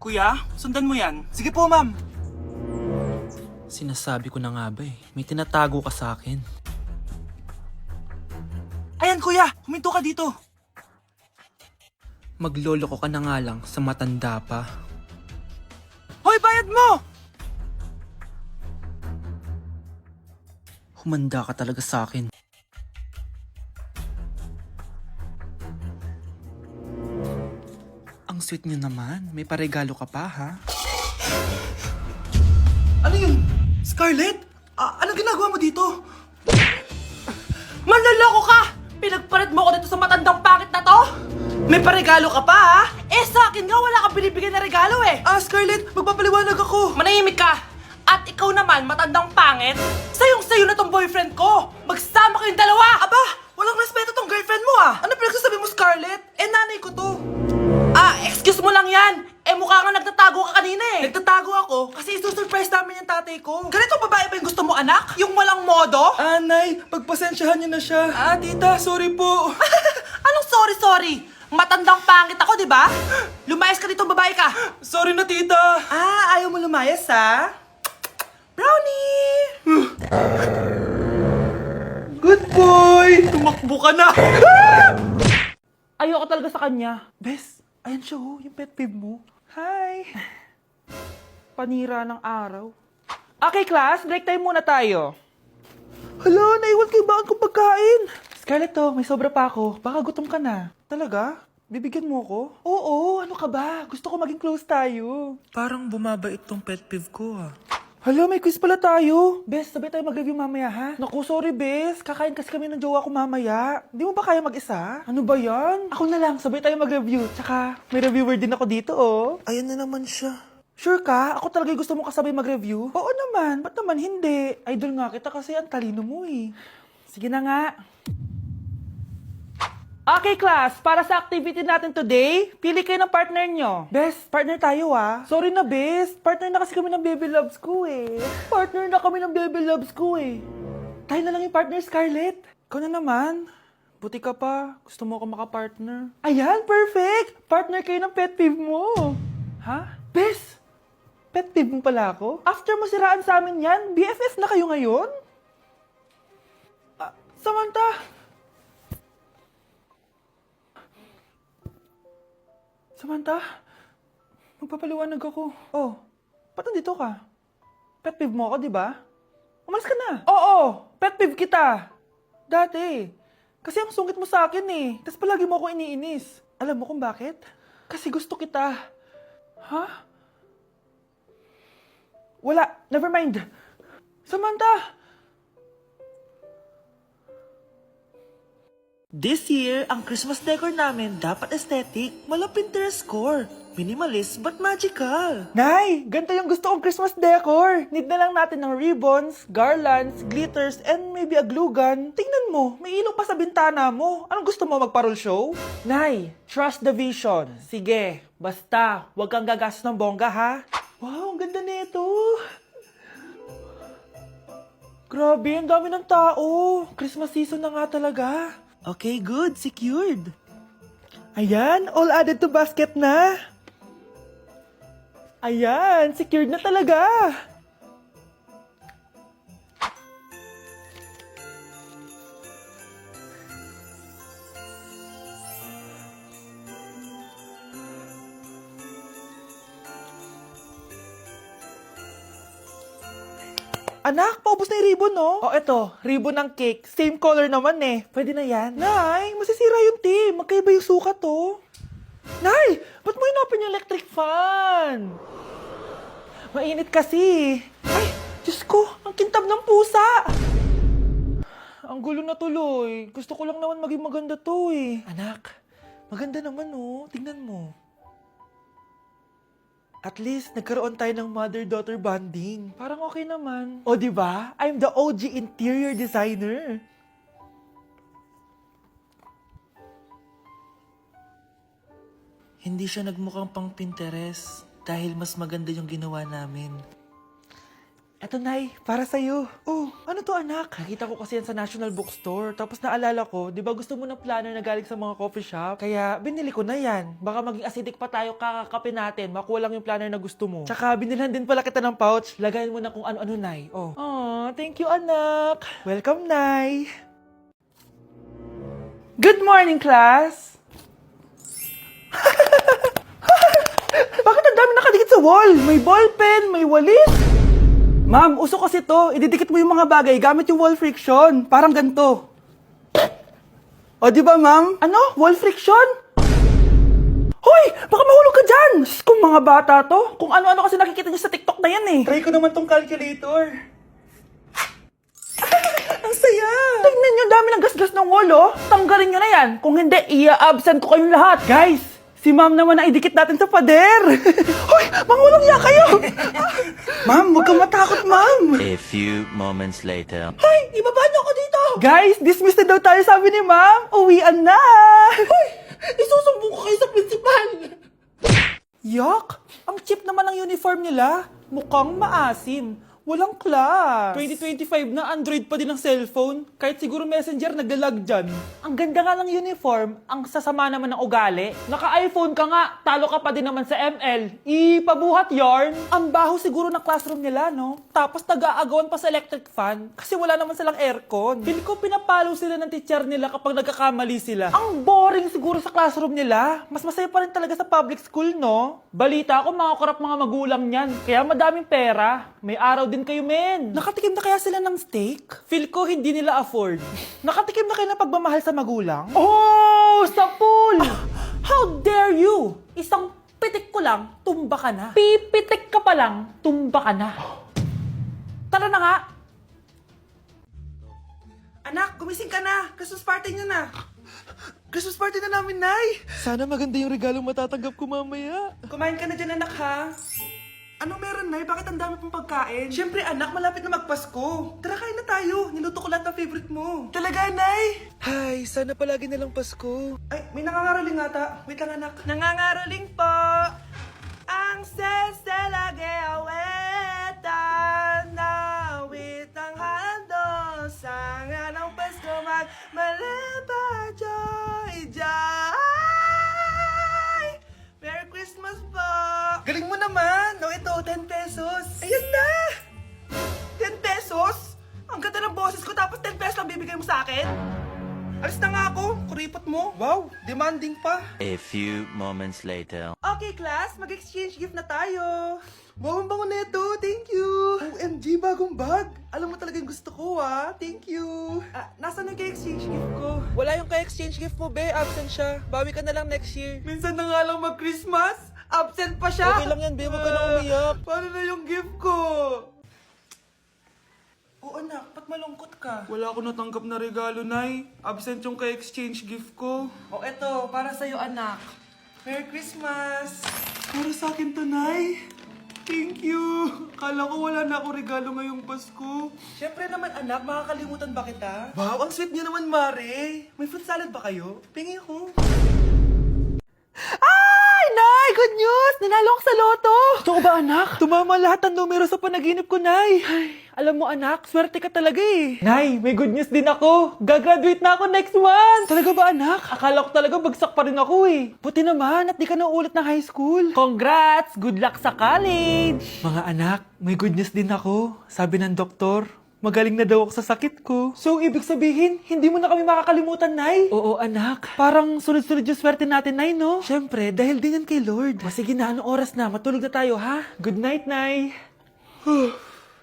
Kuya, sundan mo yan. Sige po, ma'am. Sinasabi ko na nga ba may tinatago ka sa akin. Ayan, kuya. Huminto ka dito. Magloloko ka na nga lang sa matanda pa. Hoy, bayad mo! Humanda ka talaga sa akin. Ang sweet niyo naman. May paregalo ka pa, ha? Ano yun? Scarlett? Anong ginagawa mo dito? Manloloko ka! Pinagpalit mo ko dito sa matandang pangit na to? May paregalo ka pa, ha? Eh, sa akin nga, wala kang binibigyan na regalo, eh. Scarlett, magpapaliwanag ako. Manahimik ka! At ikaw naman, matandang pangit, sayong-sayo na tong boyfriend ko! Magsama kayong dalawa! Aba, walang respeto tong girlfriend mo, ah! Ano pinagsasabi mo, Scarlett? Eh, nanay ko to. Excuse mo lang yan! Eh, mukha kang nagtatago ka kanina, eh. Nagtatago ako kasi isusurprise namin yung tatay ko. Ganito babae ba yung gusto mo, anak? Yung walang modo? Nay, pagpasensyahan niyo na siya. Tita, sorry po. Anong sorry? Matandang pangit ako, di ba? Lumayas ka dito, babae ka. Sorry na, tita. Ayaw mo lumayas, ha? Brownie! Good boy! Tumakbo ka na! Ayoko talaga sa kanya. Bes, ayan siya yung pet peeve mo. Hi! Panira ng araw. Okay, class, break time muna tayo. Hala, naiwan kayo ba akong pagkain? Scarlett may sobra pa ako. Baka gutom ka na. Talaga? Bibigyan mo ako? Oo, ano ka ba? Gusto ko maging close tayo. Parang bumabait tong pet peeve ko, ha? Hala, may quiz pala tayo. Bes, sabay tayo mag-review mamaya, ha? Naku, sorry, Bes. Kakain kasi kami ng jowa ko mamaya. Di mo ba kaya mag-isa? Ano ba yan? Ako na lang, sabay tayo mag-review. Tsaka, may reviewer din ako dito, oh. Ayan na naman siya. Sure ka? Ako talaga yung gusto mo kasabay mag-review? Oo naman. Ba't naman hindi? Idol nga kita kasi ang talino mo, eh. Sige na nga. Okay, class. Para sa activity natin today, pili kayo ng partner nyo. Bes, partner tayo, ah. Sorry na, Bes. Partner na kasi kami ng baby loves ko, eh. Partner na kami ng baby loves ko, eh. Tayo na lang yung partner, Scarlett. Ikaw na naman. Buti ka pa. Gusto mo ako makapartner. Ayan, perfect! Partner kayo ng pet peeve mo. Ha? Bes, pet peeve mo pala ako? After mo siraan sa amin yan, BFF na kayo ngayon? Samantha! Samantha, magpapaliwanag ako. Oh, ba't nandito ka? Pet peeve mo ako, di ba? Umalis ka na. Oo, pet peeve kita. Dati. Kasi ang sungit mo sa akin eh. Tapos palagi mo ako iniinis. Alam mo kung bakit? Kasi gusto kita. Ha? Wala, never mind. Samantha! This year, ang Christmas decor namin dapat aesthetic, mala Pinterest score. Minimalist but magical. Nay, ganito yung gusto kong Christmas decor. Need na lang natin ng ribbons, garlands, glitters, and maybe a glue gun. Tingnan mo, may ilaw pa sa bintana mo. Anong gusto mo, magparol show? Nay, trust the vision. Sige, basta, huwag kang gagastos ng bongga, ha? Wow, ang ganda nito. Grabe, ang dami ng tao. Christmas season na nga talaga. Okay, good. Secured. Ayan, all added to basket na. Ayan, secured na talaga. Anak, paubos na yung ribbon, no? Oh, eto, ribbon ng cake. Same color naman eh. Pwede na yan. Nay, masisira yung team. Magkaiba yung sukat, oh. Nay, ba't mo inopen yung electric fan? Mainit kasi. Ay, Diyos ko, ang kintab ng pusa. Ang gulo na tuloy. Gusto ko lang naman maging maganda to eh. Anak, maganda naman, oh. Tingnan mo. At least, nagkaroon tayo ng mother-daughter bonding. Parang okay naman. O, di ba? I'm the OG interior designer. Hindi siya nagmukhang pang Pinterest dahil mas maganda yung ginawa namin. Eto, Nay, para sa'yo. Oh, ano to, anak? Nakita ko kasi yan sa National Bookstore. Tapos naalala ko, di ba gusto mo ng planner na galing sa mga coffee shop? Kaya binili ko na yan. Baka maging acidic pa tayo kakakapin natin. Makuha lang yung planner na gusto mo. Tsaka binilhan din pala kita ng pouch. Lagayan mo na kung ano-ano, Nay. Oh. Aw, thank you, anak. Welcome, Nay. Good morning, class! Bakit ang dami nakadikit sa wall? May ballpen, may walis. Ma'am, uso kasi to. Ididikit mo yung mga bagay gamit yung wall friction. Parang ganito. O, di ba, ma'am? Ano? Wall friction? Hoy! Baka mahulog ka dyan! Sus, kung mga bata to. Kung ano-ano kasi nakikita niyo sa TikTok na yan eh. Try ko naman tong calculator. Ang saya! Tignan niyo, dami ng gasgas ng wall, oh. Tanggalin niyo na yan. Kung hindi, i-absent ko kayong lahat. Guys! Si ma'am naman na idikit natin sa pader. Hoy! Mangulong niya kayo! Ma'am, huwag kang matakot, ma'am. A few moments later. Hoy! Ibaba niyo ako dito! Guys, dismiss na daw tayo, sabi ni ma'am. Uwian na! Hoy! Isusumbong ko kayo sa principal! Yuck! Ang cheap naman ng uniform nila. Mukhang maasim. Walang class. 2025 na Android pa din ang cellphone. Kahit siguro Messenger naglalag dyan. Ang ganda nga ng uniform, ang sasama naman ng ugali. Naka-iPhone ka nga, talo ka pa din naman sa ML. Ipabuhat yarn. Ang baho siguro ng classroom nila, no? Tapos nag-aagawan pa sa electric fan kasi wala naman silang aircon. Feel ko pinapalo sila ng teacher nila kapag nagkakamali sila. Ang boring siguro sa classroom nila. Mas masaya pa rin talaga sa public school, no? Balita ko mga korap mga magulang niyan. Kaya madaming pera. May araw din kayo, men. Nakatikim na kaya sila ng steak? Feel ko hindi nila afford. Nakatikim na kayo ng pagmamahal sa magulang? Oh, sa pool! How dare you? Isang pitik ko lang, tumba ka na. Pipitik ka pa lang, tumba ka na. Tara na nga. Anak, gumising ka na. Christmas party niyo na. Christmas party na namin, Nay. Sana maganda yung regalong matatanggap ko mamaya. Kumain ka na dyan, anak, ha? Ano meron, Nay? Bakit ang dami pong pagkain? Siyempre, anak, malapit na magpasko. Tara, kain na tayo. Niluto ko lahat ng favorite mo. Talaga, Nay? Hay, sana palagi na lang Pasko. Ay, may nangangaroling ata. Wait lang, anak. Nangangaroling po. Ang seselage awetan na witang handong sanga ng Pasko magmalaba joy joy. Merry Christmas po! Galing mo naman! No, ito, 10 pesos. Ayan na! 10 pesos? Ang ganda ng boses ko tapos 10 pesos lang bibigay mo sa akin? Alis na nga ako, kuripot mo. Wow, demanding pa. A few moments later. Okay, class, mag-exchange gift na tayo. Wow, ang bango neto, thank you. OMG, bagong bag. Alam mo talaga yung gusto ko, ah. Thank you. Nasaan yung ka-exchange gift ko? Wala yung ka-exchange gift mo, be. Absent siya. Bawi ka na lang next year. Minsan na nga lang mag-Christmas. Absent pa siya. Okay lang yan, be. Huwag ka na umiyak. Paano na yung gift ko? Oo, anak. Ba't malungkot ka? Wala ako natanggap na regalo, Nay. Absent yung ka-exchange gift ko. O, eto. Para sa'yo, anak. Merry Christmas! Para sa akin to, Nay. Thank you! Kala ko wala na ako regalo ngayong Pasko. Siyempre naman, anak. Makakalimutan ba kita? Wow, ang sweet niyo naman, Mare. May fruit salad ba kayo? Pingi ko. Ay! Nay! Good news! Nanalo ako sa loto! Totoo ba, anak? Tumama lahat ng numero sa panaginip ko, Nay. Ay, alam mo, anak, swerte ka talaga eh. Nay, may good news din ako. Gagraduate na ako next month. Talaga ba, anak? Akala ko talaga bagsak pa rin ako eh. Buti naman at di ka na ulit ng high school. Congrats! Good luck sa college! Mga anak, may good news din ako. Sabi ng doktor, magaling na daw ako sa sakit ko. So, ibig sabihin, hindi mo na kami makakalimutan, Nay? Oo, anak. Parang sunod-sunod yung swerte natin, Nay, no? Siyempre, dahil din yan kay Lord. O, sige na, anong oras na? Matulog na tayo, ha? Good night, Nay.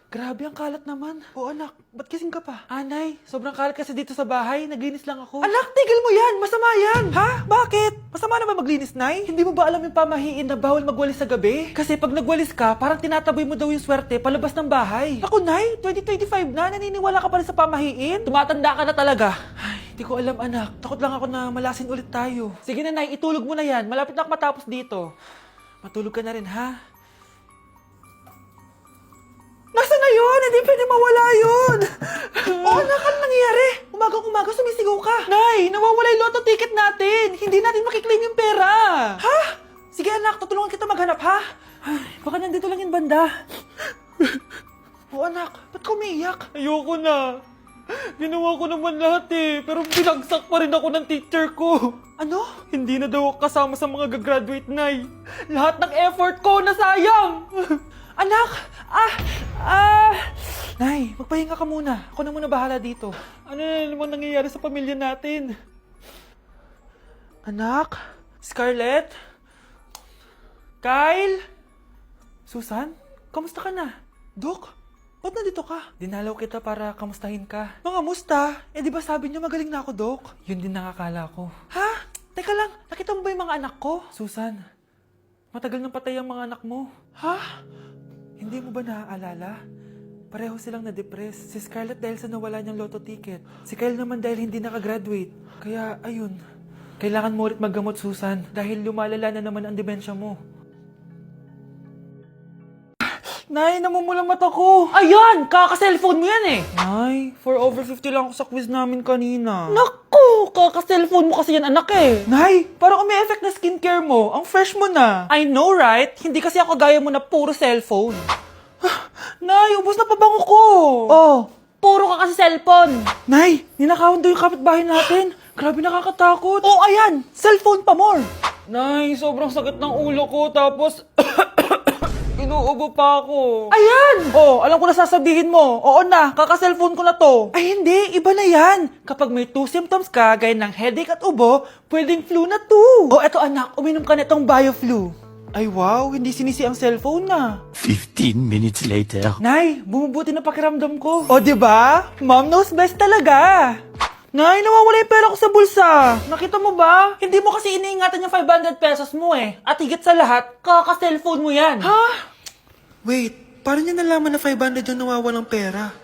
Grabe, ang kalat naman. O anak, ba't kising ka pa? Nay, sobrang kalat kasi dito sa bahay. Naglinis lang ako. Anak, tigil mo yan! Masama yan! Ha? Bakit? Masama naman maglinis, Nay? Hindi mo ba alam yung pamahiin na bawal magwalis sa gabi? Kasi pag nagwalis ka, parang tinataboy mo daw yung swerte palabas ng bahay. Ako, Nay, 2025 na, naniniwala ka pa rin sa pamahiin? Tumatanda ka na talaga. Ay, hindi ko alam, anak. Takot lang ako na malasin ulit tayo. Sige na, Nay, itulog mo na yan. Malapit na ako matapos dito. Matulog ka na rin, ha? Nasaan na yun? Hindi pwede mawala yun! Oo, anak, ano nangyayari? Umagang-umaga sumisigaw ka. Nay, nawawala yung lotto ticket natin. Hindi natin makiklaim yung pera. Ha? Sige anak, tutulungan kita maghanap, ha? Ay, baka nandito lang yung banda. Oh anak, ba't ka umiiyak? Ayoko na. Ginawa ko naman lahat pero binagsak pa rin ako ng teacher ko. Ano? Hindi na daw ako kasama sa mga gagraduate, Nay. Lahat ng effort ko nasayang. Anak! Nay, magpahinga ka muna. Ako na muna bahala dito. Ano na naman nangyayari sa pamilya natin? Anak? Scarlett? Kyle? Susan? Kamusta ka na? Dok? Ba't nandito ka? Dinalaw kita para kamustahin ka. Mga musta? Eh di ba sabi niyo magaling na ako, Dok? Yun din nakakala ko. Ha? Teka lang, nakita mo ba yung mga anak ko? Susan, matagal nang patay ang mga anak mo. Ha? Hindi mo ba naaalala? Pareho silang na-depress. Si Scarlett dahil sa nawala niyang lotto ticket. Si Kyle naman dahil hindi nakagraduate. Kaya, ayun. Kailangan mo ulit maggamot, Susan. Dahil lumalala na naman ang demensya mo. Nay, namumulang mata ko. Ayan! Kaka-cellphone mo yan eh. Nay, 4 over 50 lang ako sa quiz namin kanina. Naku! Kaka-cellphone mo kasi yan, anak eh. Nay, parang may effect na skincare mo. Ang fresh mo na. I know, right? Hindi kasi ako gaya mo na puro cellphone. Nay, ubos na pabango ko. Oh, puro ka kasi cellphone. Nay, ninakawan daw yung kapitbahay natin. Grabe nakakatakot. Oh, ayan! Cellphone pa more! Nay, sobrang sakit ng ulo ko. Tapos, inuubo pa ako. Ayan! Oh, alam ko na sasabihin mo. Oo na, kaka-cellphone ko na to. Ay hindi, iba na yan. Kapag may 2 symptoms ka, gaya ng headache at ubo, pwedeng flu na 2. Oh, eto anak, uminom ka na itong BioFlu. Ay wow, hindi sinisi ang cellphone na. 15 minutes later. Nay, bumubuti na pakiramdam ko. O, di ba? Mom knows best talaga. Nay, nawawala yung pera ko sa bulsa. Nakita mo ba? Hindi mo kasi iniingatan yung 500 pesos mo eh. At higit sa lahat, kaka-cellphone mo yan. Ha? Wait, paano niya nalaman na 500 yung nawawalang pera?